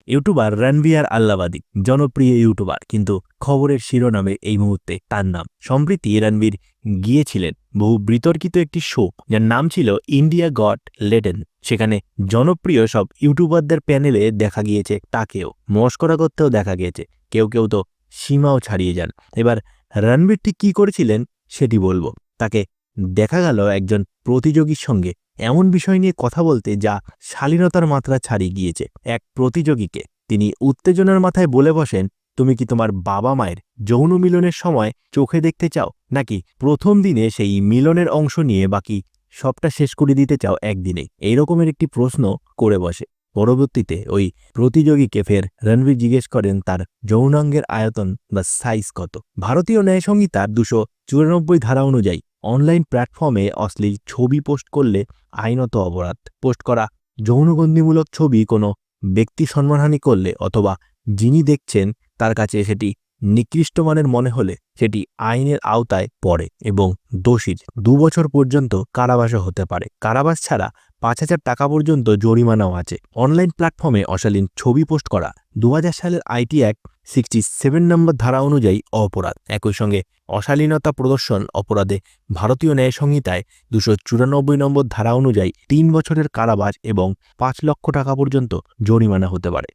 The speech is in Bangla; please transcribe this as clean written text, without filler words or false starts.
ইউটিউবার রণবীর আল্লাবাদী জনপ্রিয় ইউটিউবার, কিন্তু খবরের শিরোনামে এই মুহূর্তে তার নাম। সম্প্রতি রণবীর গিয়েছিলেন বহু বিতর্কিত একটি শো, যার নাম ছিল ইন্ডিয়া গট লেটেন্ট। সেখানে জনপ্রিয় সব ইউটিউবারদের প্যানেলে দেখা গিয়েছে তাকেও মস্করা করতেও দেখা গিয়েছে। কেউ কেউ তো সীমাও ছাড়িয়ে যান। এবার রণবীর ঠিক কী করেছিলেন সেটি বলবো। তাকে দেখা গেল একজন প্রতিযোগীর সঙ্গে এমন বিষয় নিয়ে কথা বলতে যা শালীনতার মাত্রা ছাড়িয়ে গিয়েছে। এক প্রতিযোগীকে তিনি উত্তেজনার মাথায় বলে বসেন, তুমি কি তোমার বাবা মায়ের যৌন মিলনের সময় চোখে দেখতে চাও, নাকি প্রথম দিনে সেই মিলনের অংশ নিয়ে বাকি সবটা শেষ করে দিতে চাও একদিনে? এই রকমের একটি প্রশ্ন করে বসে। পরবর্তীতে ওই প্রতিযোগীকে ফের রণবীর জিজ্ঞেস করেন তার যৌনাঙ্গের আয়তন বা সাইজ কত। ভারতীয় ন্যায় সংহিতার 294 ধারা অনুযায়ী অনলাইন প্ল্যাটফর্মে অশ্লীল ছবি পোস্ট করলে আইনত অপরাধ। পোস্ট করা যৌনগন্ধিমূলক ছবি কোনো ব্যক্তি সম্মানহানি করলে অথবা যিনি দেখছেন তার কাছে সেটি নিকৃষ্ট মানের মনে হলে সেটি আইনের আওতায় পড়ে এবং দোষীর 2 বছর পর্যন্ত কারাবাসও হতে পারে। কারাবাস ছাড়া 5,000 টাকা পর্যন্ত জরিমানাও আছে। অনলাইন প্ল্যাটফর্মে অশালীন ছবি পোস্ট করা 2000 সালের আইটি অ্যাক্ট 67 নম্বর ধারা অনুযায়ী অপরাধ। একই সঙ্গে অশালীনতা প্রদর্শন অপরাধে ভারতীয় ন্যায় সংহিতায় 294 নম্বর ধারা অনুযায়ী 3 বছরের কারাবাস এবং 5 লক্ষ টাকা পর্যন্ত জরিমানা হতে পারে।